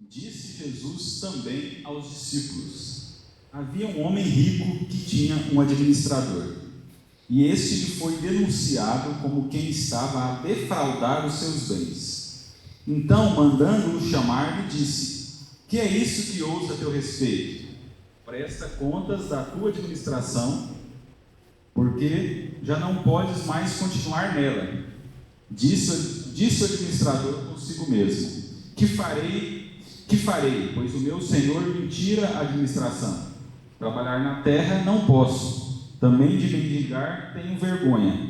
Disse Jesus também aos discípulos: havia um homem rico que tinha um administrador, e este lhe foi denunciado como quem estava a defraudar os seus bens. Então, mandando-o chamar, lhe disse: que é isso que ouço a teu respeito? Presta contas da tua administração, porque já não podes mais continuar nela. Disse o administrador consigo mesmo: que farei, pois o meu senhor me tira a administração. Trabalhar na terra não posso, também de mendigar tenho vergonha.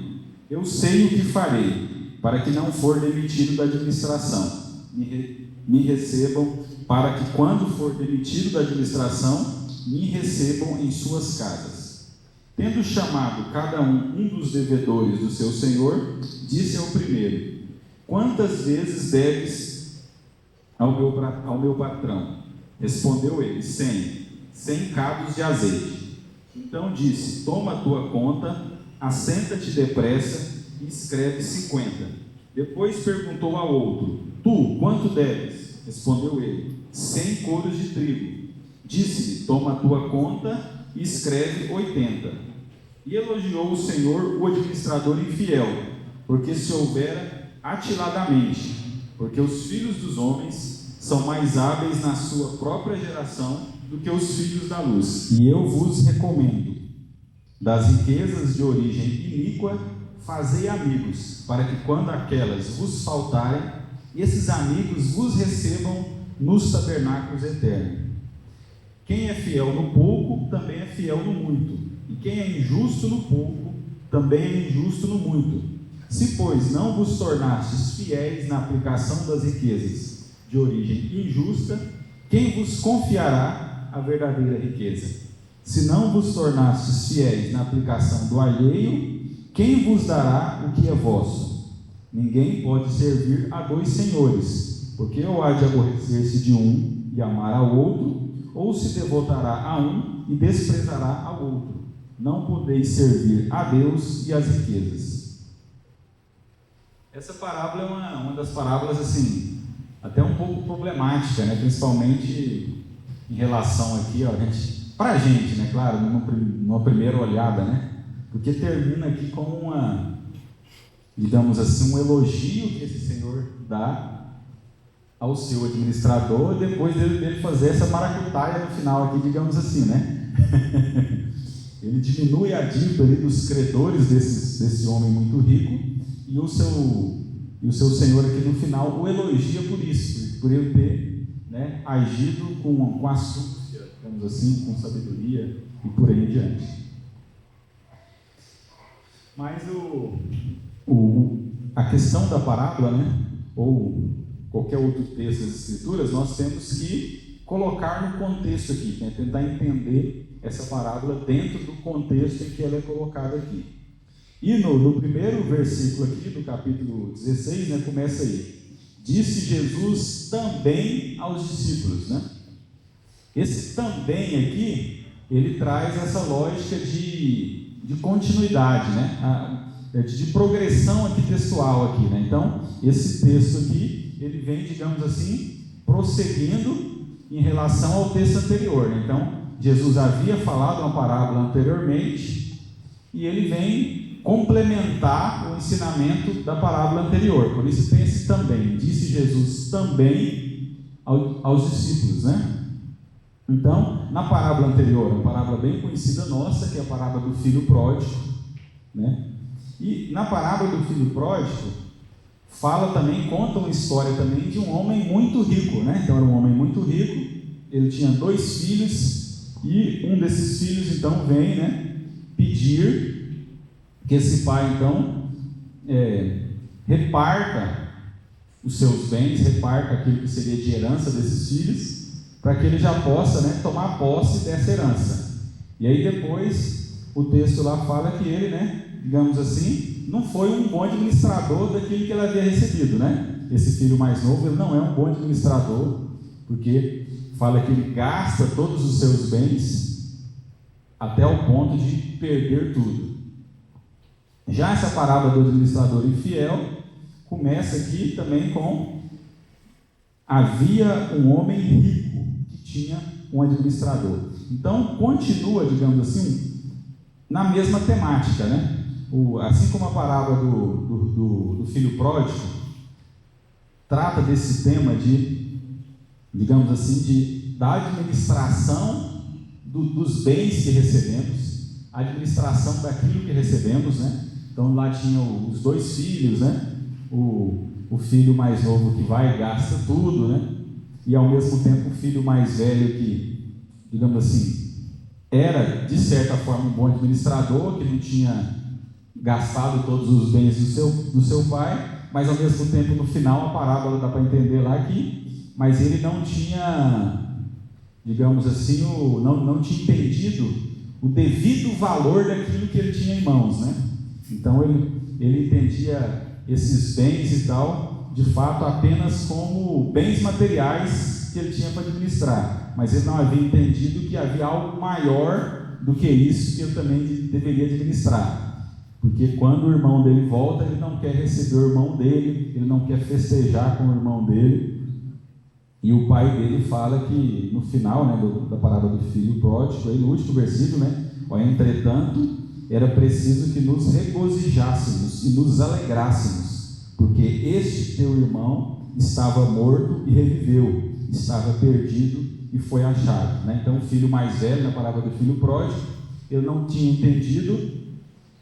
Eu sei o que farei, para que não for demitido da administração. Me recebam, para que quando for demitido da administração, me recebam em suas casas. Tendo chamado cada um dos devedores do seu senhor, disse ao primeiro: quantas vezes deves ao meu patrão? Respondeu ele: 100 cados de azeite. Então disse: toma a tua conta, assenta-te depressa e escreve 50. Depois perguntou ao outro: tu, quanto deves? Respondeu ele: 100 coros de trigo. Disse-lhe: toma a tua conta e escreve 80. E elogiou o Senhor o administrador infiel, porque se houvera atiladamente, porque os filhos dos homens são mais hábeis na sua própria geração do que os filhos da luz. E eu vos recomendo: das riquezas de origem iníqua fazei amigos, para que quando aquelas vos faltarem, esses amigos vos recebam nos tabernáculos eternos. Quem é fiel no pouco, também é fiel no muito, e quem é injusto no pouco, também é injusto no muito. Se, pois, não vos tornastes fiéis na aplicação das riquezas de origem injusta, quem vos confiará a verdadeira riqueza? Se não vos tornastes fiéis na aplicação do alheio, quem vos dará o que é vosso? Ninguém pode servir a dois senhores, porque ou há de aborrecer-se de um e amar ao outro, ou se devotará a um e desprezará ao outro. Não podeis servir a Deus e às riquezas. Essa parábola é uma das parábolas, assim, até um pouco problemática, né? Principalmente em relação aqui, ó, pra gente, né? Claro, numa primeira olhada, né? Porque termina aqui com uma, digamos assim, um elogio que esse Senhor dá ao seu administrador, depois dele fazer essa maracutaia no final aqui, digamos assim, né? Ele diminui a dívida ali dos credores desse homem muito rico, e o seu senhor aqui no final o elogia por isso, por ele ter, né, agido com astúcia, digamos assim, com sabedoria e por aí em diante. Mas a questão da parábola, né, ou qualquer outro texto das Escrituras, nós temos que colocar no contexto aqui, né, tentar entender essa parábola dentro do contexto em que ela é colocada aqui. E no primeiro versículo aqui, do capítulo 16, né, começa aí: disse Jesus também aos discípulos, né? Esse também aqui, ele traz essa lógica de continuidade, né? De progressão aqui textual aqui, né? Então, esse texto aqui, ele vem, digamos assim, prosseguindo em relação ao texto anterior, né? Então, Jesus havia falado uma parábola anteriormente, e ele vem complementar o ensinamento da parábola anterior. Por isso tem esse também. Disse Jesus também aos discípulos, né? Então, na parábola anterior, uma parábola bem conhecida nossa, que é a parábola do filho pródigo, né? E na parábola do filho pródigo, conta uma história também de um homem muito rico, né? Então era um homem muito rico, ele tinha 2 filhos, e um desses filhos então vem, né, pedir que esse pai então reparta os seus bens, reparta aquilo que seria de herança desses filhos, para que ele já possa, né, tomar posse dessa herança. E aí depois o texto lá fala que ele, né, digamos assim, não foi um bom administrador daquilo que ele havia recebido, né? Esse filho mais novo, ele não é um bom administrador, porque fala que ele gasta todos os seus bens até o ponto de perder tudo. Já essa parábola do administrador infiel começa aqui também com havia um homem rico que tinha um administrador. Então, continua, digamos assim, na mesma temática, né? Assim como a parábola do filho pródigo trata desse tema de, digamos assim, da administração dos bens que recebemos, a administração daquilo que recebemos, né? Então lá tinha os dois filhos, né? O filho mais novo que vai e gasta tudo, né? E ao mesmo tempo o filho mais velho que, digamos assim, era de certa forma um bom administrador, que não tinha gastado todos os bens do seu pai, mas ao mesmo tempo no final a parábola dá para entender lá que, mas ele não tinha, digamos assim, não tinha entendido o devido valor daquilo que ele tinha em mãos, né? Então ele entendia esses bens e tal, de fato, apenas como bens materiais que ele tinha para administrar, mas ele não havia entendido que havia algo maior do que isso que ele também deveria administrar. Porque quando o irmão dele volta, ele não quer receber o irmão dele, ele não quer festejar com o irmão dele. E o pai dele fala que, no final, né, da parábola do filho pródigo, aí no último versículo, né, entretanto, era preciso que nos regozijássemos e nos alegrássemos, porque este teu irmão estava morto e reviveu, estava perdido e foi achado. Né? Então, o filho mais velho, na parábola do filho pródigo, ele não tinha entendido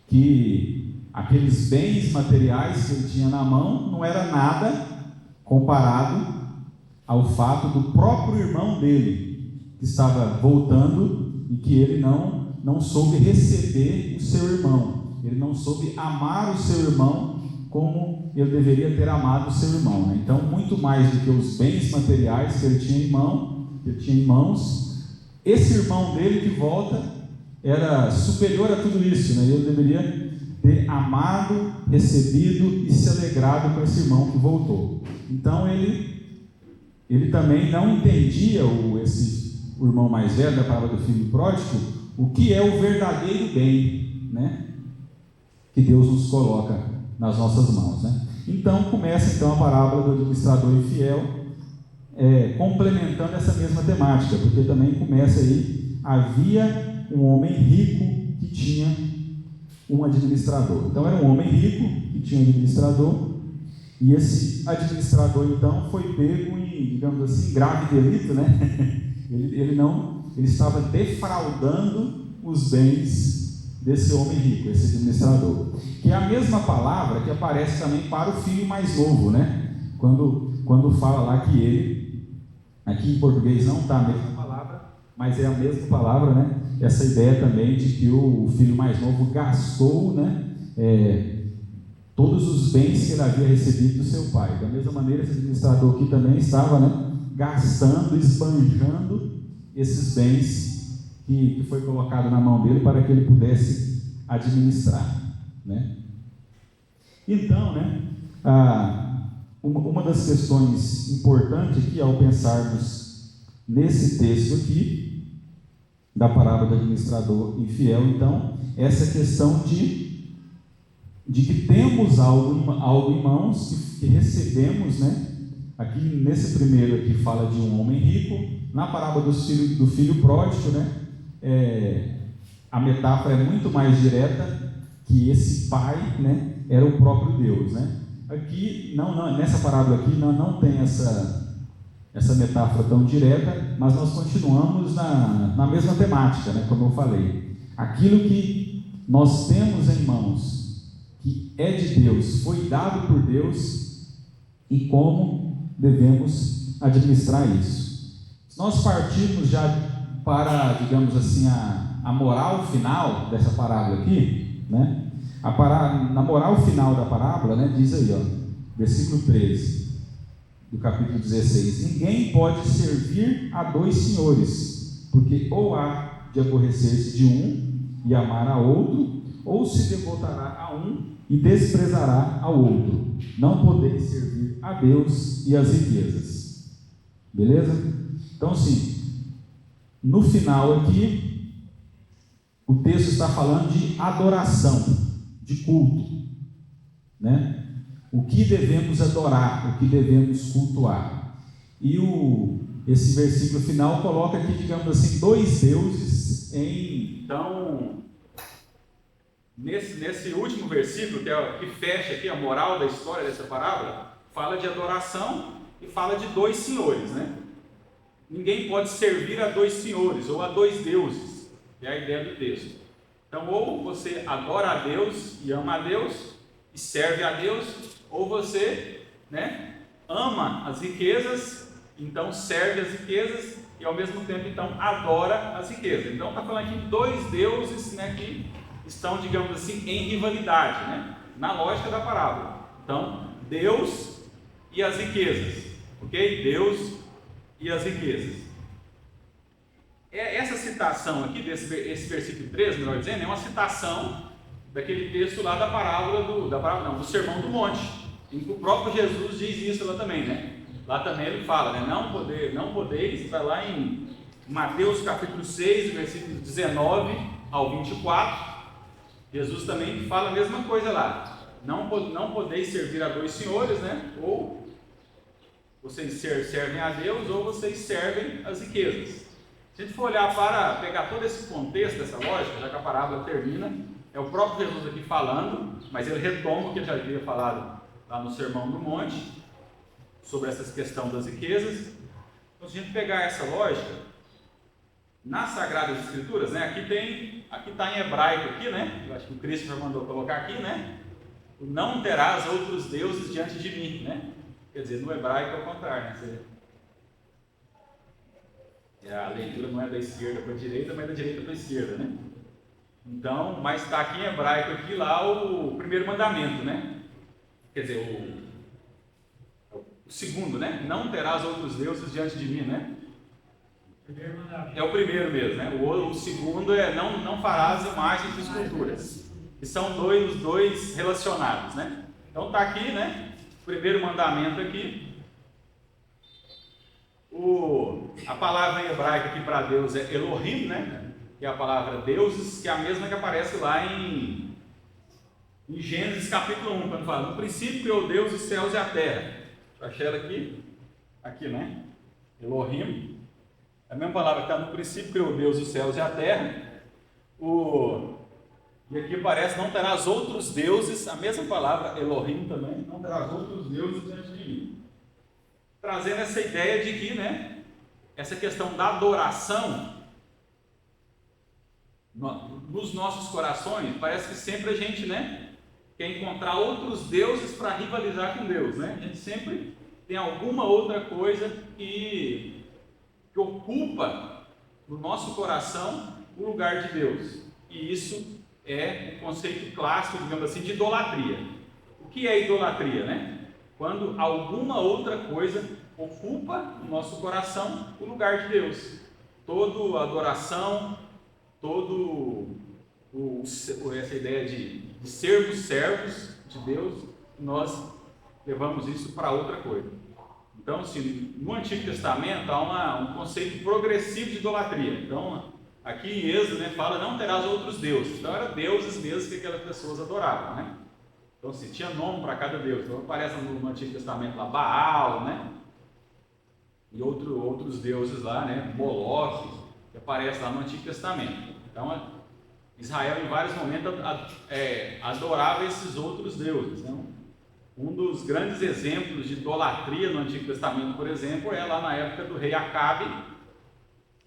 que aqueles bens materiais que ele tinha na mão não era nada comparado ao fato do próprio irmão dele, que estava voltando e que ele não soube receber o seu irmão, ele não soube amar o seu irmão como ele deveria ter amado o seu irmão. Né? Então, muito mais do que os bens materiais que ele tinha em mãos, esse irmão dele que volta era superior a tudo isso, né? Ele deveria ter amado, recebido e se alegrado com esse irmão que voltou. Então ele também não entendia, o irmão mais velho da parábola do filho pródigo, o que é o verdadeiro bem, né? Que Deus nos coloca nas nossas mãos, né? Então começa a parábola do administrador infiel, complementando essa mesma temática, porque também começa aí, havia um homem rico que tinha um administrador. Então era um homem rico que tinha um administrador, e esse administrador então foi pego em, digamos assim, grave delito, né? Ele estava defraudando os bens desse homem rico, esse administrador, que é a mesma palavra que aparece também para o filho mais novo, né? Quando fala lá que ele, aqui em português não está a mesma palavra, mas é a mesma palavra, né? Essa ideia também de que o filho mais novo gastou, né, todos os bens que ele havia recebido do seu pai. Da mesma maneira, esse administrador aqui também estava, né, gastando, esbanjando esses bens que foi colocado na mão dele para que ele pudesse administrar. Né? Então, né, uma das questões importantes aqui, ao pensarmos nesse texto aqui, da parábola do administrador infiel, então, essa questão de que temos algo em mãos, que recebemos, né? Aqui nesse primeiro aqui fala de um homem rico, na parábola do filho pródigo, né? A metáfora é muito mais direta, que esse pai, né, era o próprio Deus, né? Aqui, nessa parábola aqui não tem essa metáfora tão direta, mas nós continuamos na mesma temática, né, como eu falei. Aquilo que nós temos em mãos, que é de Deus, foi dado por Deus, e como devemos administrar isso. Se nós partirmos já para, digamos assim, a moral final dessa parábola aqui, né, na moral final da parábola, né, diz aí, versículo 13, do capítulo 16: ninguém pode servir a dois senhores, porque ou há de aborrecer-se de um e amar a outro, ou se devotará a um e desprezará ao outro. Não podeis servir a Deus e às riquezas. Beleza? Então, assim, no final aqui, o texto está falando de adoração, de culto, né? O que devemos adorar, o que devemos cultuar. E esse versículo final coloca aqui, digamos assim, dois deuses em... Então, nesse último versículo, que fecha aqui a moral da história dessa parábola, fala de adoração e fala de dois senhores, né? Ninguém pode servir a dois senhores ou a dois deuses, é a ideia do texto. Então, ou você adora a Deus e ama a Deus e serve a Deus, ou você, né, ama as riquezas, então serve as riquezas e ao mesmo tempo então adora as riquezas. Então está falando aqui de dois deuses, né, que estão, digamos assim, em rivalidade, né, na lógica da parábola. Então, Deus e as riquezas, ok? Deus e as riquezas. Essa citação aqui, esse versículo 13, melhor dizendo, é uma citação daquele texto lá da parábola, do Sermão do Monte, em que o próprio Jesus diz isso lá também, né? Lá também ele fala, né? Não podeis, está lá em Mateus capítulo 6, versículos 19 ao 24, Jesus também fala a mesma coisa lá. Não podeis servir a dois senhores, né? Ou vocês servem a Deus, ou vocês servem as riquezas. Se a gente for olhar para pegar todo esse contexto dessa lógica, já que a parábola termina, é o próprio Jesus aqui falando, mas ele retoma o que ele já havia falado lá no Sermão do Monte, sobre essa questão das riquezas. Então, se a gente pegar essa lógica, nas Sagradas Escrituras, né, aqui está em hebraico, aqui, né, eu acho que o Cristo já mandou colocar aqui, né, não terás outros deuses diante de mim, né, quer dizer, no hebraico é o contrário, né, a leitura não é da esquerda para a direita, mas da direita para a esquerda, né? Então, mas está aqui em hebraico aqui lá o primeiro mandamento, né? Quer dizer, o segundo, né? Não terás outros deuses diante de mim, né? Primeiro mandamento. É o primeiro mesmo, né? O segundo é não farás imagens de esculturas. Que são os dois relacionados, né? Então está aqui, né? O primeiro mandamento aqui. A palavra em hebraico aqui para Deus é Elohim, né? Que é a palavra deuses, que é a mesma que aparece lá em Gênesis capítulo 1, quando fala: no princípio criou Deus os céus e a terra. Eu achei ela aqui, né? Elohim, a mesma palavra que está no princípio criou Deus os céus e a terra. E aqui aparece: não terás outros deuses, a mesma palavra Elohim também, não terás outros deuses diante de mim. Trazendo essa ideia de que, né, essa questão da adoração nos nossos corações, parece que sempre a gente, né, quer encontrar outros deuses para rivalizar com Deus, né? A gente sempre tem alguma outra coisa que ocupa no nosso coração o lugar de Deus. E isso é um conceito clássico, digamos assim, de idolatria. O que é idolatria, né? Quando alguma outra coisa ocupa no nosso coração o lugar de Deus. Toda adoração, essa ideia de sermos servos de Deus, nós levamos isso para outra coisa. Então, assim, no Antigo Testamento há um conceito progressivo de idolatria. Então, aqui em Êxodo, né, fala: não terás outros deuses. Então, eram deuses mesmo que aquelas pessoas adoravam, né? Então, se tinha nome para cada deus. Então, aparece no Antigo Testamento lá Baal, né? E outros deuses lá, né? Moloque, que aparece lá no Antigo Testamento. Então, Israel, em vários momentos, adorava esses outros deuses. Né? Um dos grandes exemplos de idolatria no Antigo Testamento, por exemplo, é lá na época do rei Acabe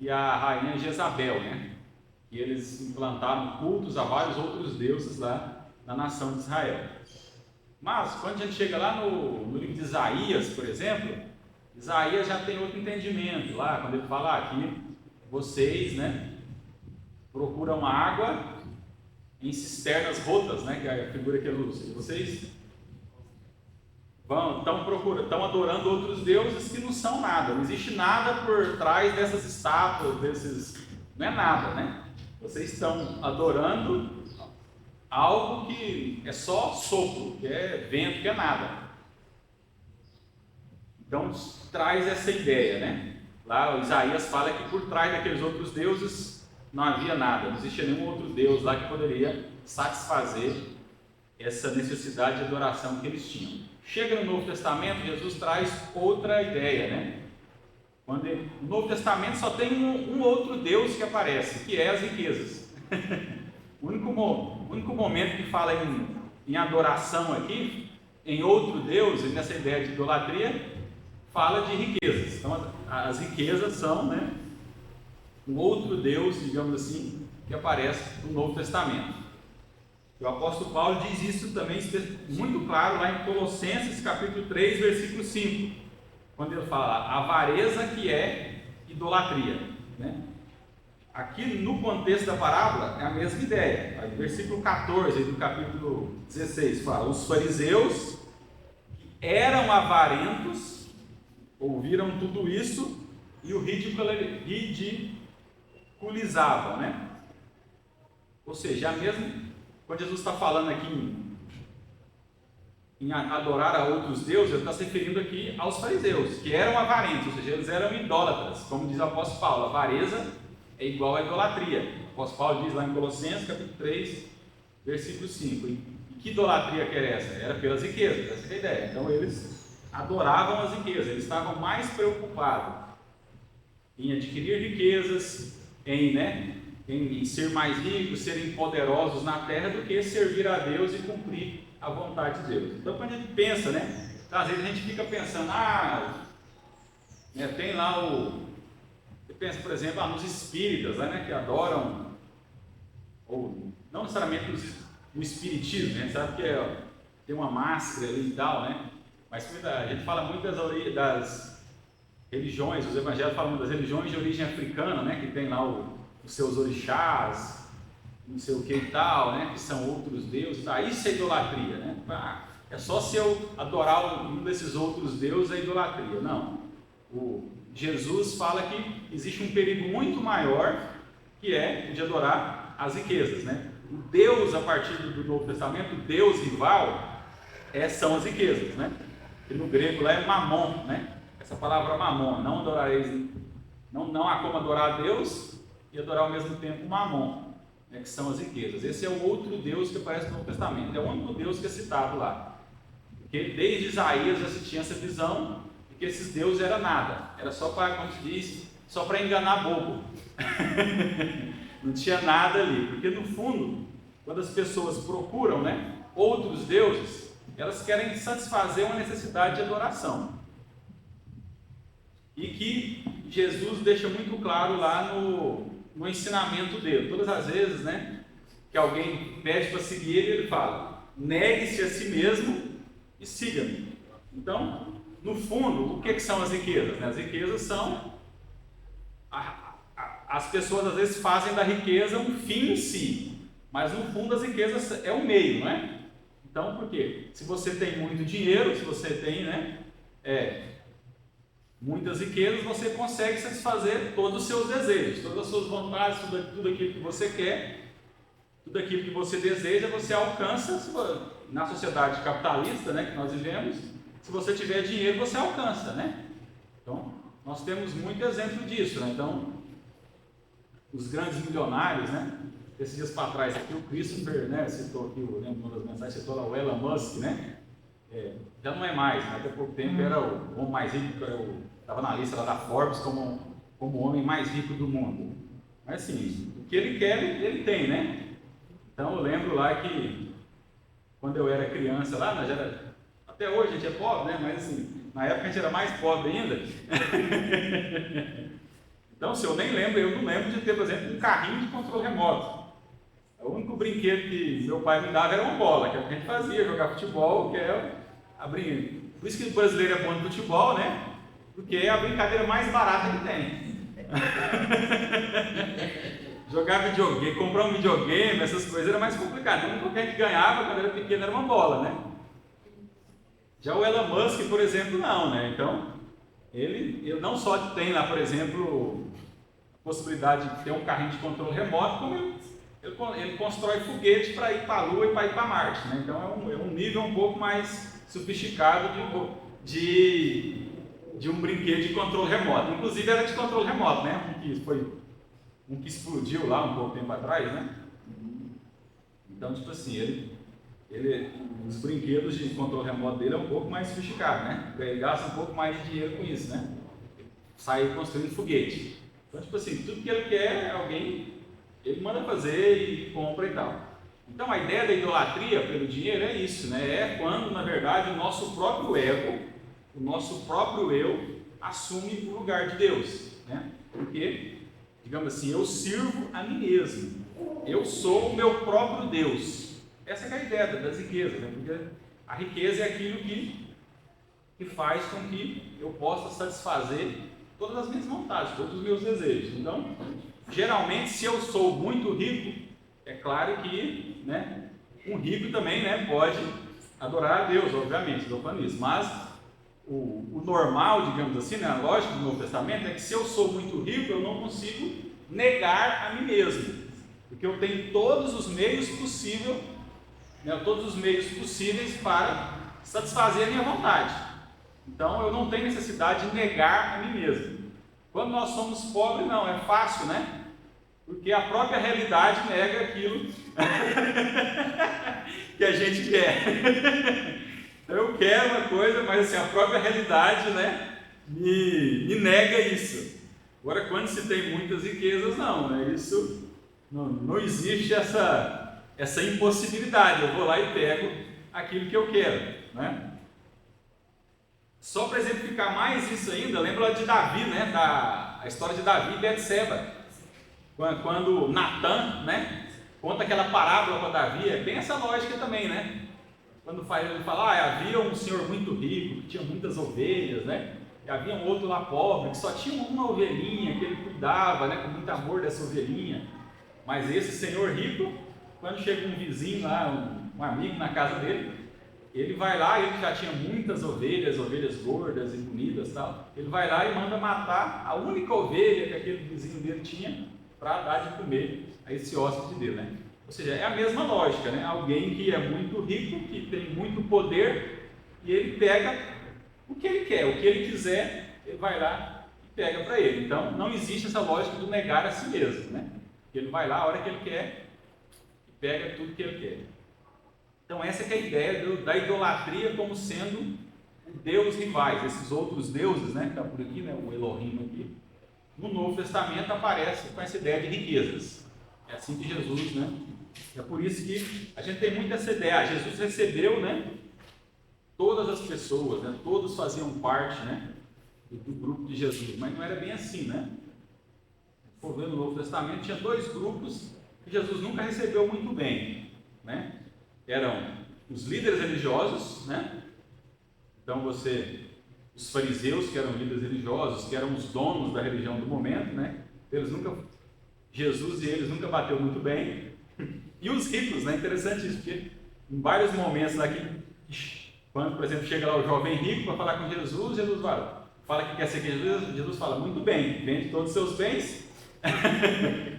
e a rainha Jezabel, né? E eles implantaram cultos a vários outros deuses lá na nação de Israel. Mas, quando a gente chega lá no livro de Isaías, por exemplo, Isaías já tem outro entendimento lá, quando ele fala aqui: vocês, né, procuram água em cisternas rotas, né, que é a figura que ele usa. Vocês estão adorando outros deuses que não são nada, não existe nada por trás dessas estátuas, não é nada, né? Vocês estão adorando algo que é só sopro, que é vento, que é nada. Então traz essa ideia, né? Lá o Isaías fala que por trás daqueles outros deuses não havia nada, não existia nenhum outro deus lá que poderia satisfazer essa necessidade de adoração que eles tinham. Chega no Novo Testamento, Jesus traz outra ideia, né? No Novo Testamento só tem um outro Deus que aparece, que é as riquezas. O único momento que fala em adoração aqui, em outro Deus, e nessa ideia de idolatria, fala de riquezas. Então as riquezas são, né, um outro Deus, digamos assim, que aparece no Novo Testamento. O apóstolo Paulo diz isso também muito claro lá em Colossenses capítulo 3, versículo 5, quando ele fala a avareza que é idolatria, né? Aqui no contexto da parábola é a mesma ideia. Aí, versículo 14 do capítulo 16 fala: os fariseus que eram avarentos ouviram tudo isso e o ridicularizavam, né? Ou seja, quando Jesus está falando aqui em adorar a outros deuses, ele está se referindo aqui aos fariseus, que eram avarentos, ou seja, eles eram idólatras, como diz o apóstolo Paulo, avareza é igual a idolatria. O apóstolo Paulo diz lá em Colossenses capítulo 3, versículo 5, e que idolatria que era essa? Era pelas riquezas, essa é a ideia. Então eles adoravam as riquezas, eles estavam mais preocupados em adquirir riquezas, em ser mais ricos, serem poderosos na terra, do que servir a Deus e cumprir a vontade de Deus. Então, quando a gente pensa, às vezes a gente fica pensando, tem lá você pensa, por exemplo, nos espíritas, que adoram, ou não necessariamente no espiritismo, sabe que tem uma máscara ali e tal, mas a gente fala muito das religiões, os evangelhos falam das religiões de origem africana, que tem lá os seus orixás, não sei o que e tal, que são outros deuses. Isso é idolatria, é só se eu adorar um desses outros deuses, é idolatria. Não. Jesus fala que existe um perigo muito maior, que é de adorar as riquezas, O Deus, a partir do Novo Testamento, o Deus rival, são as riquezas, E no grego lá é mamon, Essa palavra mamon, não adorareis, não há como adorar a Deus e adorar ao mesmo tempo mamon, que são as riquezas. Esse é o outro Deus que aparece no Novo Testamento, é o único Deus que é citado lá, porque desde Isaías já se tinha essa visão de que esses deuses era nada, era só para, como se diz, só para enganar bobo. Não tinha nada ali, porque no fundo, quando as pessoas procuram, outros deuses, elas querem satisfazer uma necessidade de adoração, e que Jesus deixa muito claro lá no ensinamento dele. Todas as vezes, que alguém pede para seguir ele fala: negue-se a si mesmo e siga-me. Então, no fundo, o que são as riquezas? As riquezas são as pessoas às vezes fazem da riqueza um fim em si, mas no fundo as riquezas é um meio, Então, por quê? Se você tem muito dinheiro, se você tem, muitas riquezas, você consegue satisfazer todos os seus desejos, todas as suas vontades, tudo aquilo que você quer, tudo aquilo que você deseja, você alcança. Na sociedade capitalista, que nós vivemos, se você tiver dinheiro, você alcança, Então, nós temos muito exemplo disso, Então, os grandes milionários, esses dias para trás aqui, o Christopher, citou aqui, eu lembro uma das mensagens, citou lá o Elon Musk, já não é mais, até pouco tempo era o homem mais rico, estava na lista lá da Forbes como o homem mais rico do mundo. Mas assim, o que ele quer, ele tem, Então eu lembro lá que quando eu era criança lá, até hoje a gente é pobre, mas assim, na época a gente era mais pobre ainda. Então, se eu nem lembro, eu não lembro de ter, por exemplo, um carrinho de controle remoto. O único brinquedo que meu pai me dava era uma bola, que é o que a gente fazia, jogar futebol, que é abrir. Por isso que o brasileiro é bom de futebol, Porque é a brincadeira mais barata que tem. Jogar videogame, comprar um videogame, essas coisas era mais complicado. Então, o que a gente ganhava quando era pequeno era uma bola, Já o Elon Musk, por exemplo, não, Então, ele não só tem lá, por exemplo, a possibilidade de ter um carrinho de controle remoto, como ele constrói foguete para ir para a Lua e para ir para Marte, Então é um nível um pouco mais sofisticado de um brinquedo de controle remoto. Inclusive era de controle remoto, um que explodiu lá um pouco tempo atrás, Então, tipo assim, os brinquedos de controle remoto dele é um pouco mais sofisticado, Ele gasta um pouco mais de dinheiro com isso, sai construindo foguete. Então, tipo assim, tudo que ele quer, alguém, ele manda fazer e compra e tal. Então, a ideia da idolatria pelo dinheiro é isso, né? É quando, na verdade, o nosso próprio ego, o nosso próprio eu, assume o lugar de Deus, né? Porque, digamos assim, eu sirvo a mim mesmo. Eu sou o meu próprio Deus. Essa é a ideia das riquezas, né? Porque a riqueza é aquilo que faz com que eu possa satisfazer todas as minhas vontades, todos os meus desejos. Então, geralmente, se eu sou muito rico, é claro que, né, um rico também, né, pode adorar a Deus, obviamente, estou falando isso, mas o normal, digamos assim, né, a lógica do Novo Testamento é que se eu sou muito rico, eu não consigo negar a mim mesmo, porque eu tenho todos os meios possíveis, né, todos os meios possíveis para satisfazer a minha vontade. Então eu não tenho necessidade de negar a mim mesmo. Quando nós somos pobres, não, é fácil, né? Porque a própria realidade nega aquilo que a gente quer. Então eu quero uma coisa, mas assim, a própria realidade, né, me nega isso. Agora, quando se tem muitas riquezas, não, né? Isso não existe essa impossibilidade. Eu vou lá e pego aquilo que eu quero, né? Só para exemplificar mais isso ainda, lembra de Davi, né? A história de Davi e Betseba. Quando Natan, né, conta aquela parábola para Davi, é bem essa lógica também, né? Quando ele fala, havia um senhor muito rico, que tinha muitas ovelhas, né? E havia um outro lá pobre, que só tinha uma ovelhinha, que ele cuidava, né, com muito amor dessa ovelhinha. Mas esse senhor rico, quando chega um vizinho lá, um amigo na casa dele, ele vai lá, ele já tinha muitas ovelhas gordas e bonitas e tal, ele vai lá e manda matar a única ovelha que aquele vizinho dele tinha, para dar de comer a esse hóspede dele, né? Ou seja, é a mesma lógica, né? Alguém que é muito rico, que tem muito poder, e ele pega o que ele quer, o que ele quiser, ele vai lá e pega para ele. Então, não existe essa lógica do negar a si mesmo, né? Ele vai lá a hora que ele quer e pega tudo que ele quer. Então, essa que é a ideia da idolatria como sendo Deus rivais, esses outros deuses, né? Que está por aqui, né? O Elohim aqui. No Novo Testamento aparece com essa ideia de riquezas. É assim que Jesus, né? É por isso que a gente tem muito essa ideia. Jesus recebeu, né, todas as pessoas, né? Todos faziam parte, né, do grupo de Jesus, mas não era bem assim, né? Se for ver no Novo Testamento, tinha dois grupos que Jesus nunca recebeu muito bem, né? Eram os líderes religiosos, né? Então os fariseus, que eram líderes religiosos, que eram os donos da religião do momento, né? Jesus e eles nunca bateu muito bem. E os ricos, né? Interessante isso, porque em vários momentos lá quando, por exemplo, chega lá o jovem rico para falar com Jesus, Jesus fala que quer seguir Jesus fala, muito bem, vende todos os seus bens,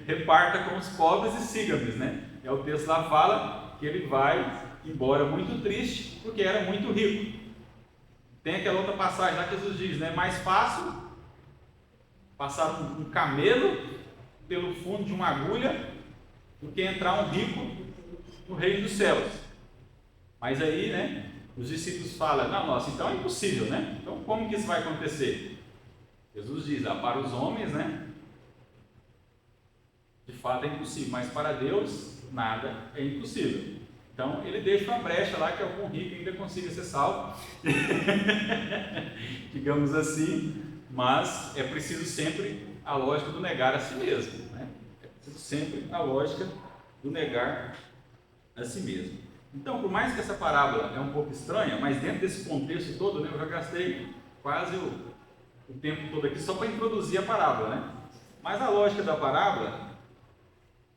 reparta com os pobres e siga-me, né? E o texto lá fala que ele vai embora muito triste, porque era muito rico. Tem aquela outra passagem lá que Jesus diz, né? Mais fácil passar um camelo pelo fundo de uma agulha do que entrar um rico no reino dos céus. Mas aí, né? Os discípulos falam, não, nossa, então é impossível, né? Então como que isso vai acontecer? Jesus diz, para os homens, né? De fato é impossível, mas para Deus nada é impossível. Então ele deixa uma brecha lá que algum rico ainda consiga ser salvo, digamos assim, mas é preciso sempre a lógica do negar a si mesmo, né? É preciso sempre a lógica do negar a si mesmo. Então, por mais que essa parábola é um pouco estranha, mas dentro desse contexto todo, né, eu já gastei quase o tempo todo aqui só para introduzir a parábola, né? Mas a lógica da parábola,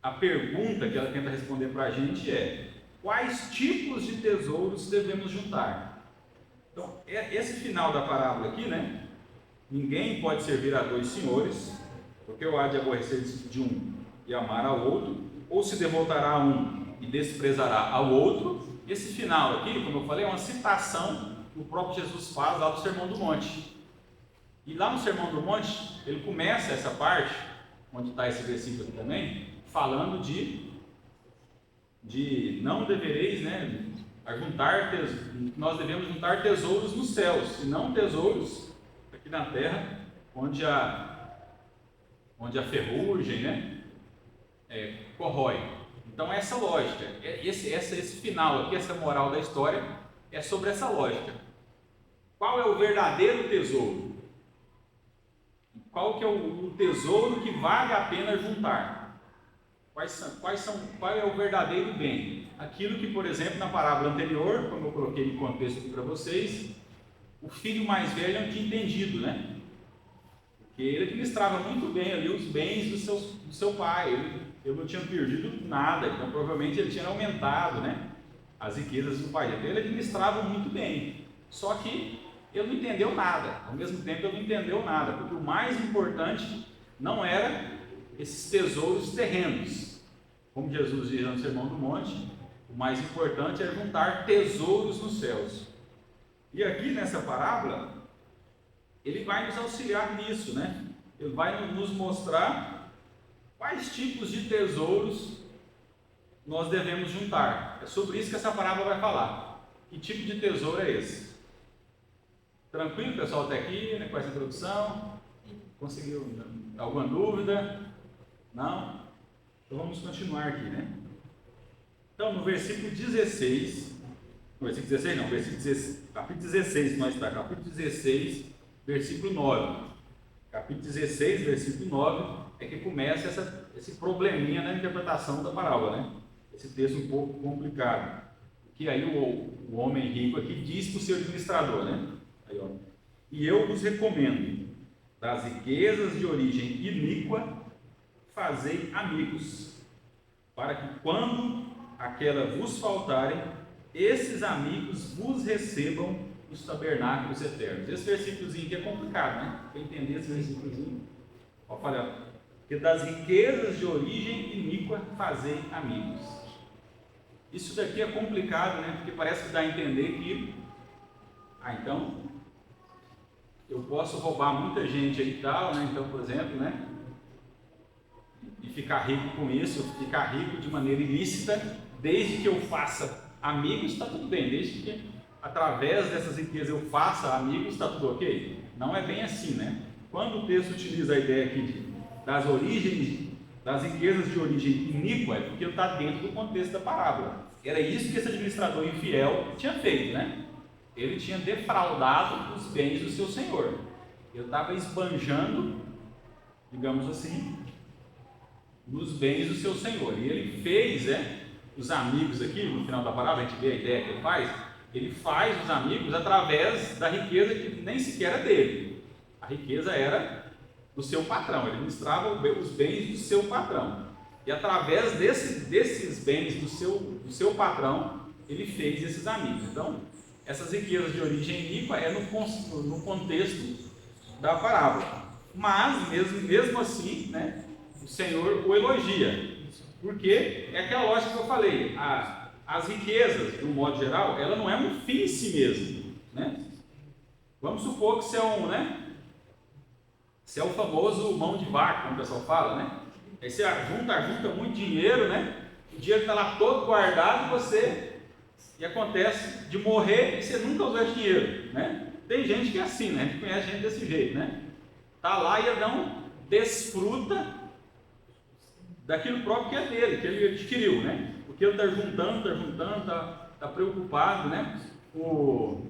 a pergunta que ela tenta responder para a gente é: quais tipos de tesouros devemos juntar? Então, esse final da parábola aqui, né? Ninguém pode servir a dois senhores, porque o há de aborrecer de um e amar ao outro, ou se devotará a um e desprezará ao outro. Esse final aqui, como eu falei, é uma citação que o próprio Jesus faz lá do Sermão do Monte. E lá no Sermão do Monte, ele começa essa parte, onde está esse versículo aqui também, falando de não devereis, né, nós devemos juntar tesouros nos céus, e não tesouros aqui na terra, onde a ferrugem, né, corrói. Então essa lógica, esse final aqui, essa moral da história é sobre essa lógica. Qual é o verdadeiro tesouro? Qual que é o tesouro que vale a pena juntar? Qual é o verdadeiro bem? Aquilo que, por exemplo, na parábola anterior, como eu coloquei em contexto aqui para vocês, o filho mais velho não tinha entendido, né? Porque ele administrava muito bem ali os bens do seu pai, ele não tinha perdido nada, então provavelmente ele tinha aumentado, né, as riquezas do pai dele. Então ele administrava muito bem, só que ele não entendeu nada, ao mesmo tempo ele não entendeu nada, porque o mais importante não era esses tesouros terrenos, como Jesus diz no Sermão do Monte, o mais importante é juntar tesouros nos céus. E aqui nessa parábola, ele vai nos auxiliar nisso, né? Ele vai nos mostrar quais tipos de tesouros nós devemos juntar. É sobre isso que essa parábola vai falar. Que tipo de tesouro é esse? Tranquilo, pessoal, até aqui, né, com essa introdução? Conseguiu alguma dúvida? Não? Então vamos continuar aqui, né? Então no versículo 16, versículo 16 não, versículo 16, capítulo 16 nós está, capítulo 16, versículo 9. Capítulo 16, versículo 9, é que começa esse probleminha na interpretação da parábola, né? Esse texto um pouco complicado. Que aí o homem rico aqui diz para o seu administrador, né? Aí, ó, e eu vos recomendo, das riquezas de origem iníqua, fazei amigos, para que quando aquela vos faltarem, esses amigos vos recebam os tabernáculos eternos. Esse versículozinho aqui é complicado, né? Para entender esse versículozinho. Olha, fala, que das riquezas de origem iníqua fazei amigos. Isso daqui é complicado, né? Porque parece que dá a entender que, então, eu posso roubar muita gente aí e tal, né? Então, por exemplo, né? E ficar rico com isso, ficar rico de maneira ilícita, desde que eu faça amigos, está tudo bem, desde que através dessas riquezas eu faça amigos, está tudo ok? Não é bem assim, né? Quando o texto utiliza a ideia aqui das origens, das riquezas de origem iníqua, é porque está dentro do contexto da parábola. Era isso que esse administrador infiel tinha feito, né? Ele tinha defraudado os bens do seu senhor. Ele estava esbanjando, digamos assim, nos bens do seu senhor. E ele fez, os amigos aqui, no final da parábola, a gente vê a ideia que ele faz os amigos através da riqueza que nem sequer é dele. A riqueza era do seu patrão, ele administrava os bens do seu patrão. E através desses bens do seu patrão, ele fez esses amigos. Então, essas riquezas de origem iníqua é no contexto da parábola. Mas, mesmo assim, né, o Senhor o elogia. Porque é aquela lógica que eu falei, as riquezas, de um modo geral, ela não é um fim em si mesmo, né? Vamos supor que você é o famoso mão de vaca, como o pessoal fala, né? Aí você junta muito dinheiro, né? O dinheiro está lá todo guardado e acontece de morrer e você nunca usou esse dinheiro, né? Tem gente que é assim, né? A gente conhece gente desse jeito, né? Está lá e não desfruta daquilo próprio que é dele, que ele adquiriu, né? Porque ele está juntando, está preocupado, né? Eu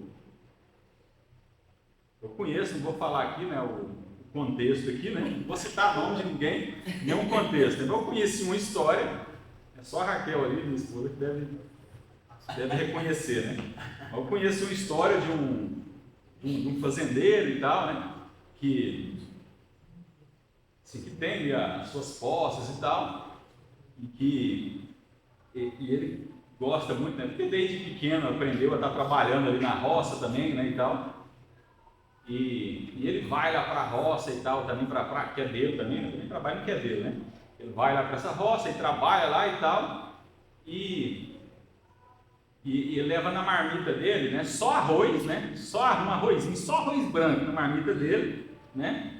conheço, não vou falar aqui, né, o contexto aqui, né? Não vou citar nome de ninguém, nenhum contexto. Eu conheci uma história, é só a Raquel ali, minha esposa, que deve reconhecer, né? Eu conheço uma história de um fazendeiro e tal, né? Que tem as suas posses e tal, e ele gosta muito, né? Porque desde pequeno aprendeu a estar trabalhando ali na roça também, né, e tal. E ele vai lá para a roça e tal, também que é dele também, né? Também trabalha no que é dele, né? Ele vai lá para essa roça e trabalha lá e tal, e leva na marmita dele, né? Só arroz, né? Só um arrozinho, só arroz branco na marmita dele, né?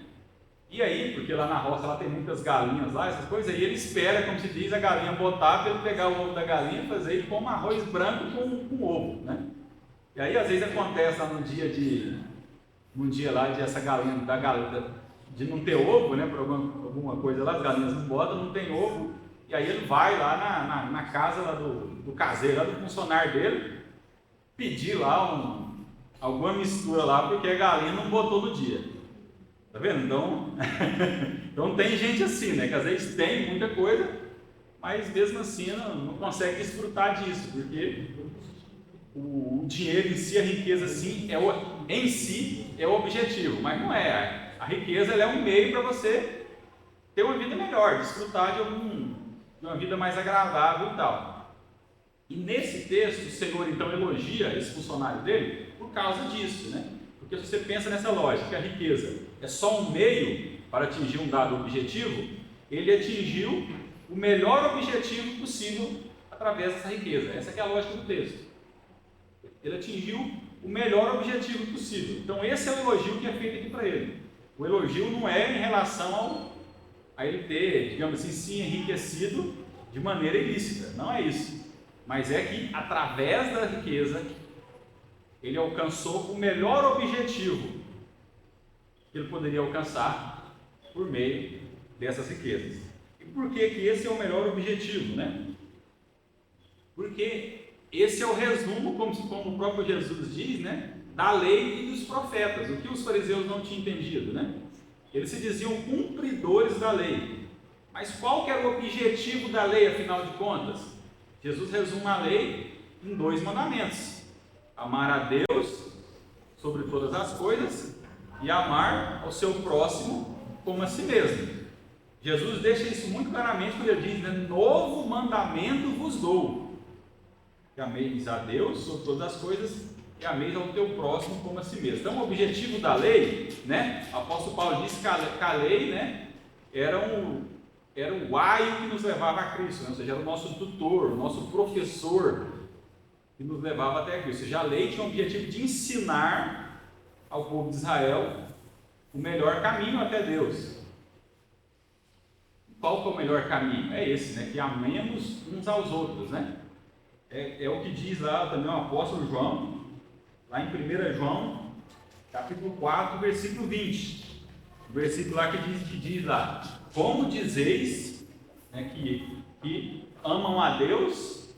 E aí, porque lá na roça lá tem muitas galinhas lá, essas coisas, e ele espera, como se diz, a galinha botar para ele pegar o ovo da galinha e fazer ele com arroz branco com ovo, né? E aí às vezes acontece lá num dia lá de essa galinha, de não ter ovo, né, por alguma coisa lá, as galinhas não botam, não tem ovo, e aí ele vai lá na casa lá do caseiro, lá do funcionário dele, pedir lá alguma mistura lá, porque a galinha não botou no dia. Tá vendo? Então, então tem gente assim, né, que às vezes tem muita coisa, mas mesmo assim não consegue desfrutar disso, porque o dinheiro em si, a riqueza assim, em si é o objetivo, mas não é. A riqueza ela é um meio para você ter uma vida melhor, desfrutar de uma vida mais agradável e tal. E nesse texto o Senhor então elogia esse funcionário dele por causa disso, né? Porque se você pensa nessa lógica, que a riqueza é só um meio para atingir um dado objetivo, ele atingiu o melhor objetivo possível através dessa riqueza. Essa que é a lógica do texto. Ele atingiu o melhor objetivo possível. Então esse é o elogio que é feito aqui para ele. O elogio não é em relação a ele ter, digamos assim, se enriquecido de maneira ilícita. Não é isso. Mas é que através da riqueza ele alcançou o melhor objetivo que ele poderia alcançar por meio dessas riquezas. E por que esse é o melhor objetivo, né? Porque esse é o resumo, como o próprio Jesus diz, né, da lei e dos profetas, o que os fariseus não tinham entendido, né? Eles se diziam cumpridores da lei. Mas qual que era o objetivo da lei, afinal de contas? Jesus resume a lei em 2 mandamentos: amar a Deus sobre todas as coisas e amar ao seu próximo como a si mesmo. Jesus deixa isso muito claramente quando ele diz, né, novo mandamento vos dou, que ameis a Deus sobre todas as coisas e ameis ao teu próximo como a si mesmo. Então o objetivo da lei, né, o apóstolo Paulo disse que a lei, né, era o aio que nos levava a Cristo, né? Ou seja, era o nosso tutor, o nosso professor que nos levava até Cristo. Ou seja, a lei tinha o objetivo de ensinar ao povo de Israel o melhor caminho até Deus. Qual que é o melhor caminho? É esse, né? Que amemos uns aos outros, né? É o que diz lá também o apóstolo João, lá em 1 João, capítulo 4, versículo 20. O versículo lá que diz lá: como dizeis, né, que amam a Deus,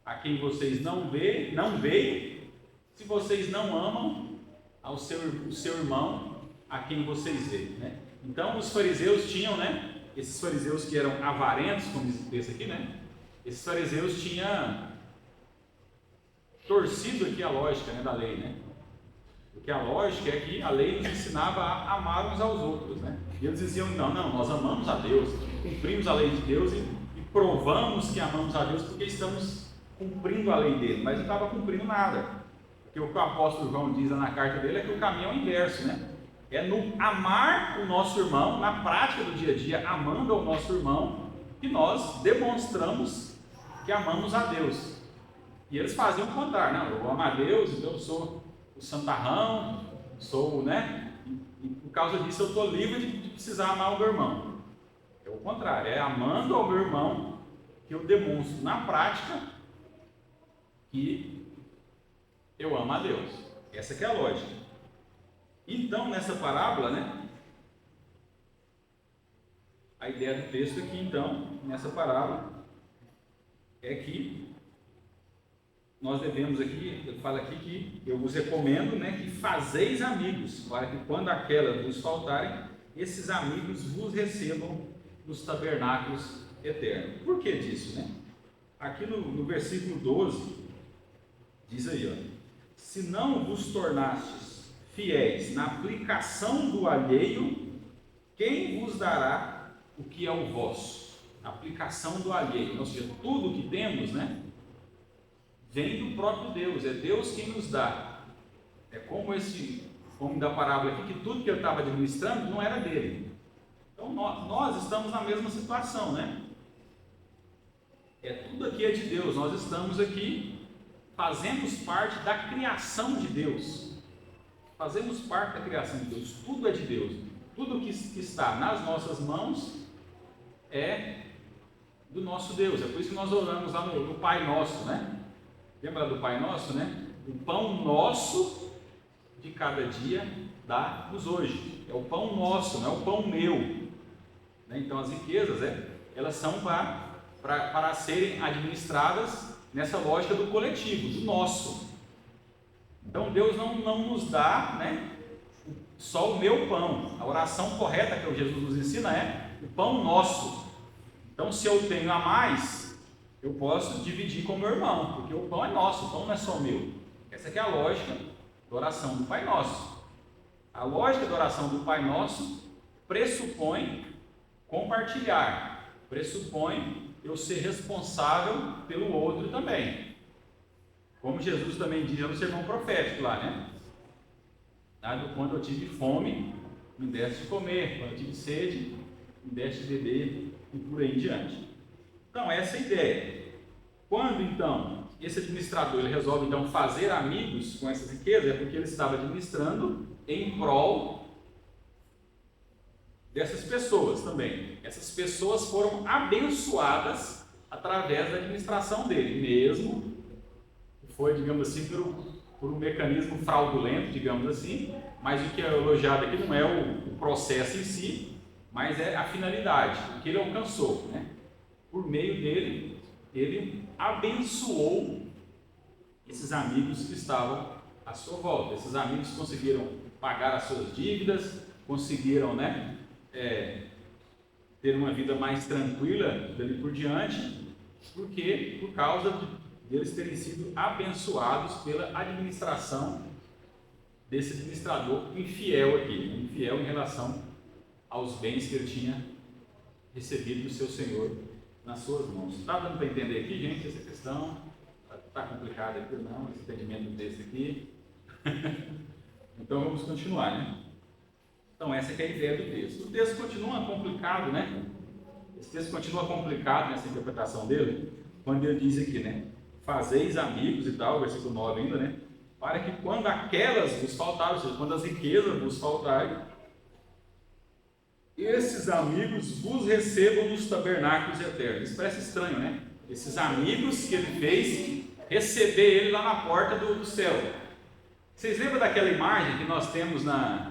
a quem vocês não veem, se vocês não amam o seu irmão, a quem vocês veem, né? Então os fariseus tinham, né, esses fariseus que eram avarentos, como diz o texto aqui, né? Esses fariseus tinham torcido aqui a lógica, né, da lei, né? Porque a lógica é que a lei nos ensinava a amar uns aos outros, né? E eles diziam, não, nós amamos a Deus, cumprimos a lei de Deus e provamos que amamos a Deus porque estamos cumprindo a lei dele, mas não estava cumprindo nada. Porque o que o apóstolo João diz na carta dele é que o caminho é o inverso, né? É no amar o nosso irmão, na prática do dia a dia, amando ao nosso irmão, que nós demonstramos que amamos a Deus. E eles faziam o contrário, não, eu amo a Deus, então eu sou o santarrão, sou, né? E por causa disso eu estou livre de precisar amar o meu irmão. É o contrário, é amando ao meu irmão que eu demonstro na prática que eu amo a Deus. Essa que é a lógica. Então, nessa parábola, né? A ideia do texto aqui, então, nessa parábola, é que nós devemos aqui, ele fala aqui que eu vos recomendo, né, que fazeis amigos, para que quando aquelas vos faltarem, esses amigos vos recebam nos tabernáculos eternos. Por que disso, né? Aqui no versículo 12, diz aí, ó: se não vos tornastes fiéis na aplicação do alheio, quem vos dará o que é o vosso? A aplicação do alheio, ou seja, tudo que temos, né, vem do próprio Deus, é Deus quem nos dá. É como da parábola aqui, que tudo que ele estava administrando não era dele. Então nós estamos na mesma situação, né? Tudo aqui é de Deus, nós estamos aqui, fazemos parte da criação de Deus. Fazemos parte da criação de Deus, tudo é de Deus. Tudo que está nas nossas mãos é do nosso Deus. É por isso que nós oramos lá no Pai Nosso, né? Lembra do Pai Nosso, né? O pão nosso de cada dia dá-nos hoje. É o pão nosso, não é o pão meu. Né? Então as riquezas, elas são para serem administradas nessa lógica do coletivo, do nosso. Então Deus não nos dá, né, só o meu pão. A oração correta que o Jesus nos ensina é o pão nosso. Então se eu tenho a mais, eu posso dividir com o meu irmão, porque o pão é nosso, o pão não é só meu. Essa aqui é a lógica da oração do Pai Nosso. A lógica da oração do Pai Nosso pressupõe compartilhar, pressupõe eu ser responsável pelo outro também. Como Jesus também diz no sermão profético lá, né? Quando eu tive fome, me deste de comer, quando eu tive sede, me deste de beber, e por aí em diante. Então, essa é a ideia. Quando, então, esse administrador ele resolve, então, fazer amigos com essas riquezas, é porque ele estava administrando em prol dessas pessoas também. Essas pessoas foram abençoadas através da administração dele, mesmo que foi, digamos assim, por um mecanismo fraudulento, digamos assim, mas o que é elogiado aqui não é o processo em si, mas é a finalidade, o que ele alcançou, né? Por meio dele, ele abençoou esses amigos que estavam à sua volta. Esses amigos conseguiram pagar as suas dívidas, conseguiram, né, ter uma vida mais tranquila dali por diante, porque por causa deles terem sido abençoados pela administração desse administrador infiel aqui, infiel em relação aos bens que ele tinha recebido do seu Senhor nas suas mãos. Está dando para entender aqui, gente, essa questão? Está complicada aqui ou não, esse entendimento desse aqui? Então vamos continuar, né? Então essa que é a ideia do texto. O texto continua complicado, né? Esse texto continua complicado nessa interpretação dele, quando ele diz aqui, né? Fazeis amigos e tal, versículo 9 ainda, né? Para que quando aquelas vos faltarem, ou seja, quando as riquezas vos faltarem, esses amigos vos recebam nos tabernáculos eternos. Isso parece estranho, né? Esses amigos que ele fez receber ele lá na porta do céu. Vocês lembram daquela imagem que nós temos É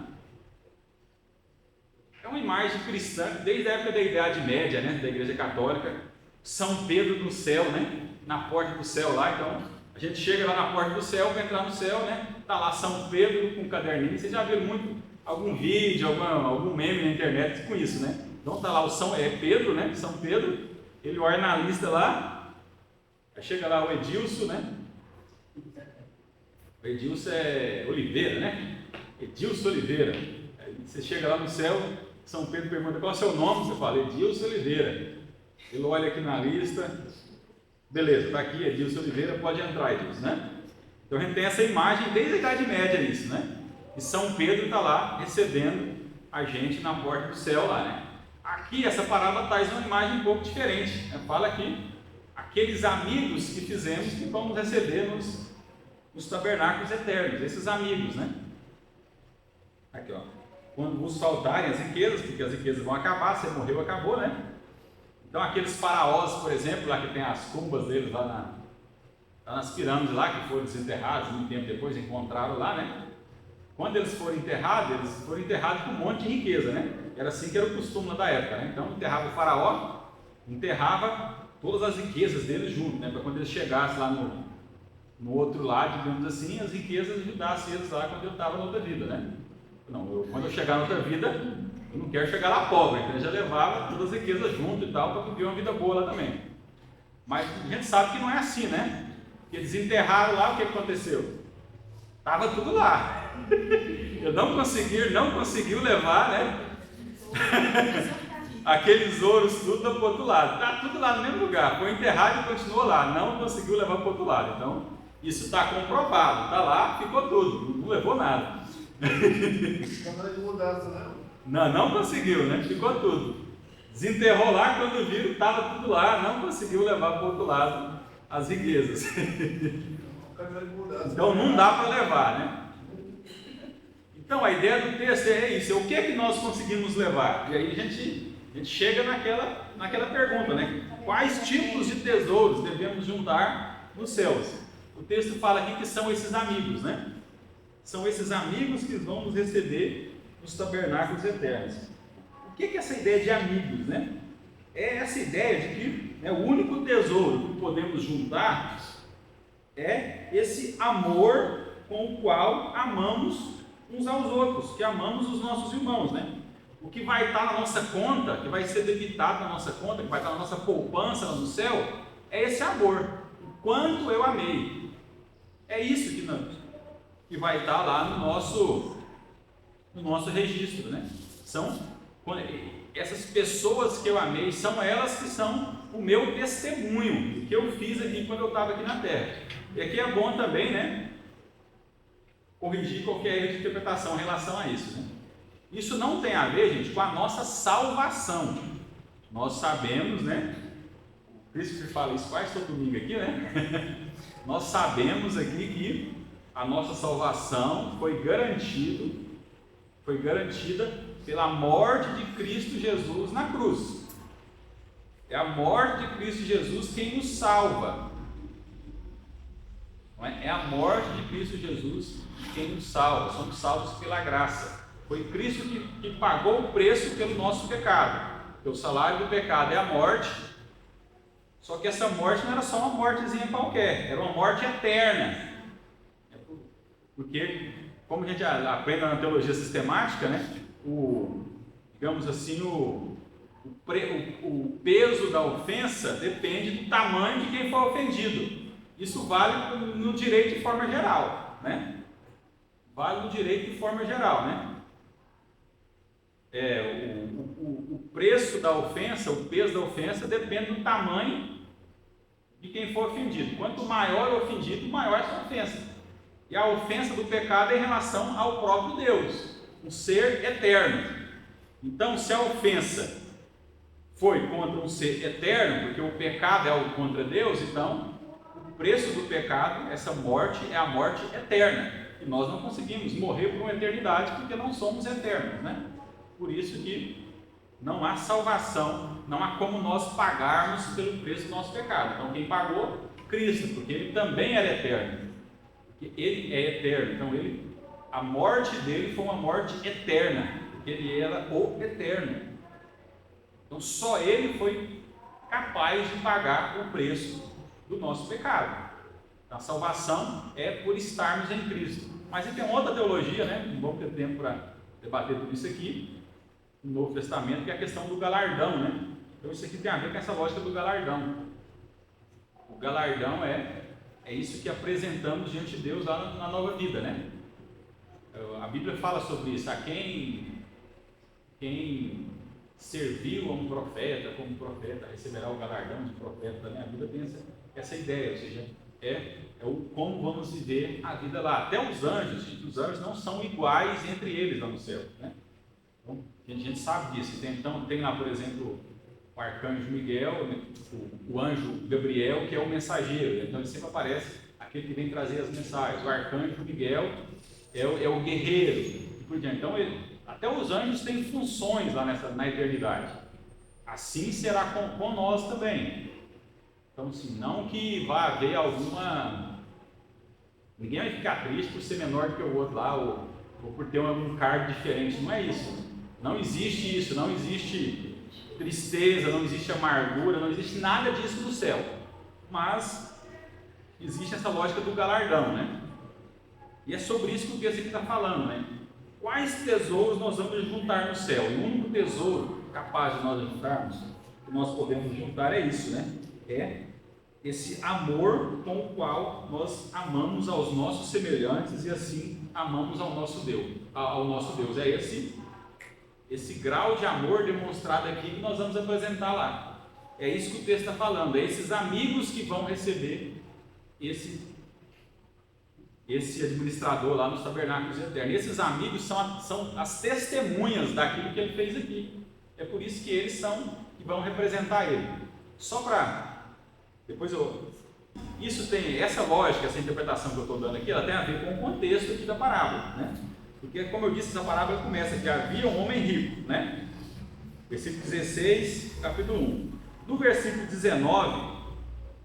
uma imagem cristã, desde a época da Idade Média, né? Da Igreja Católica. São Pedro no céu, né? Na porta do céu lá. Então, a gente chega lá na porta do céu para entrar no céu, né? Está lá São Pedro com um caderninho. Vocês já viram algum vídeo, algum meme na internet com isso, né? Então está lá Pedro, né? São Pedro, ele olha na lista lá, aí chega lá o Edilson, né? O Edilson é Oliveira, né? Edilson Oliveira. Aí você chega lá no céu, São Pedro pergunta qual é o seu nome, você fala Edilson Oliveira. Ele olha aqui na lista, beleza, está aqui Edilson Oliveira, pode entrar, Edilson, né? Então a gente tem essa imagem desde a Idade Média isso, né? E São Pedro está lá recebendo a gente na porta do céu lá, né? Aqui essa parábola traz uma imagem um pouco diferente, né? Fala aqui aqueles amigos que fizemos que vamos receber nos tabernáculos eternos, esses amigos, né? Aqui, ó. Quando vos faltarem as riquezas, porque as riquezas vão acabar, você morreu, acabou, né? Então aqueles faraós, por exemplo, lá que tem as cumbas deles lá nas pirâmides lá, que foram desenterrados, muito tempo depois encontraram lá, né? Quando eles foram enterrados com um monte de riqueza, né? Era assim que era o costume da época, né? Então enterrava o faraó, enterrava todas as riquezas dele junto, né? Para quando eles chegassem lá no outro lado, digamos assim, as riquezas ajudassem eles lá quando eu estava na outra vida, né? Não, quando eu chegar na outra vida, eu não quero chegar lá pobre, então eu já levava todas as riquezas junto e tal, para viver uma vida boa lá também. Mas a gente sabe que não é assim, né? Porque desenterraram lá, o que aconteceu? Estava tudo lá. Eu não conseguiu levar, né? Aqueles ouros tudo para o outro lado. Está tudo lá no mesmo lugar. Foi enterrado e continuou lá. Não conseguiu levar para o outro lado. Então, isso está comprovado. Está lá, ficou tudo. Não levou nada. Não conseguiu, né? Ficou tudo. Desenterrou lá, quando viram, estava tudo lá. Não conseguiu levar para o outro lado as riquezas. Então, não dá para levar, né? Então a ideia do texto é isso, o que é que nós conseguimos levar? E aí a gente chega naquela pergunta, né? Quais tipos de tesouros devemos juntar nos céus? O texto fala aqui que são esses amigos, né? são esses amigos que vão nos receber nos tabernáculos eternos. O que é essa ideia de amigos, né? É essa ideia de que, né, o único tesouro que podemos juntar é esse amor com o qual amamos uns aos outros, que amamos os nossos irmãos, né? O que vai estar na nossa conta, que vai ser debitado na nossa conta, que vai estar na nossa poupança lá no céu, é esse amor. O quanto eu amei. É isso que vai estar lá no nosso registro, né? Essas pessoas que eu amei, são elas que são o meu testemunho, o que eu fiz aqui quando eu estava aqui na Terra. E aqui é bom também, né, corrigir qualquer erro de interpretação em relação a isso, né? Isso não tem a ver, gente, com a nossa salvação. Nós sabemos, né, o Christopher fala isso quase todo domingo aqui, né? Nós sabemos aqui que a nossa salvação foi garantida pela morte de Cristo Jesus na cruz. É a morte de Cristo Jesus quem nos salva. É a morte de Cristo Jesus quem nos salva. Somos salvos pela graça. Foi Cristo que pagou o preço pelo nosso pecado. Porque o salário do pecado é a morte. Só que essa morte não era só uma mortezinha qualquer, era uma morte eterna. Porque, como a gente aprende na teologia sistemática, né, digamos assim, o peso da ofensa depende do tamanho de quem for ofendido. Isso vale no direito de forma geral, né? Vale no direito de forma geral, né? O preço da ofensa, o peso da ofensa depende do tamanho de quem for ofendido. Quanto maior o ofendido, maior essa ofensa. E a ofensa do pecado é em relação ao próprio Deus, um ser eterno. Então, se a ofensa foi contra um ser eterno, porque o pecado é algo contra Deus, então o preço do pecado, essa morte, é a morte eterna. E nós não conseguimos morrer por uma eternidade porque não somos eternos, né? Por isso que não há salvação, não há como nós pagarmos pelo preço do nosso pecado. Então quem pagou? Cristo, porque Ele também era eterno. Porque Ele é eterno. Então a morte dele foi uma morte eterna, porque Ele era o eterno. Então só Ele foi capaz de pagar o preço do nosso pecado. Então, a salvação é por estarmos em Cristo. Mas aí tem outra teologia, né? Não vamos ter tempo para debater tudo isso aqui no Novo Testamento, que é a questão do galardão, né? Então isso aqui tem a ver com essa lógica do galardão. O galardão é isso que apresentamos diante de Deus lá na nova vida, né? A Bíblia fala sobre isso. A quem serviu a um profeta, como profeta receberá o galardão de profeta, né? A Bíblia tem essa ideia, ou seja, como vamos viver a vida lá. Até os anjos, gente, os anjos não são iguais entre eles lá no céu, né? Então, a gente sabe disso. Então, tem lá, por exemplo, o arcanjo Miguel, né? o anjo Gabriel, que é o mensageiro. Então, ele sempre aparece aquele que vem trazer as mensagens. O arcanjo Miguel é o guerreiro, e por diante. Então, até os anjos têm funções lá na eternidade. Assim será com nós também. Então, assim, não que vá haver ninguém vai ficar triste por ser menor do que o outro lá, ou por ter algum cargo diferente. Não é isso. Não existe isso, não existe tristeza, não existe amargura, não existe nada disso no céu. Mas existe essa lógica do galardão, né? E é sobre isso que o texto aqui está falando, né? Quais tesouros nós vamos juntar no céu? E o único tesouro capaz de nós juntarmos, que nós podemos juntar, é isso, né? É esse amor com o qual nós amamos aos nossos semelhantes e assim amamos ao nosso Deus. É esse grau de amor demonstrado aqui que nós vamos apresentar lá. É isso que o texto está falando. É esses amigos que vão receber esse administrador lá nos tabernáculos eternos. E esses amigos são as testemunhas daquilo que ele fez aqui. É por isso que eles que vão representar ele. Só para isso tem essa lógica, essa interpretação que eu estou dando aqui, ela tem a ver com o contexto aqui da parábola, né? Porque, como eu disse, essa parábola começa que havia um homem rico, né? Versículo 16, capítulo 1. No versículo 19,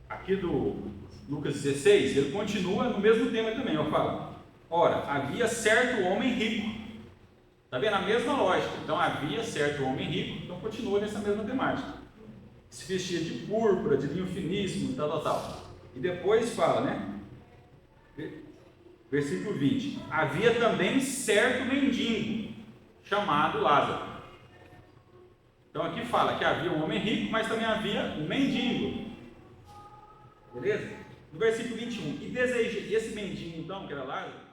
aqui do Lucas 16, ele continua no mesmo tema também, eu falo: Ora, havia certo homem rico. Está vendo? A mesma lógica. Então, havia certo homem rico, então continua nessa mesma temática. Se vestia de púrpura, de linho finíssimo, tal. E depois fala, né? Versículo 20. Havia também certo mendigo, chamado Lázaro. Então aqui fala que havia um homem rico, mas também havia um mendigo. Beleza? No versículo 21. E esse mendigo, então, que era Lázaro,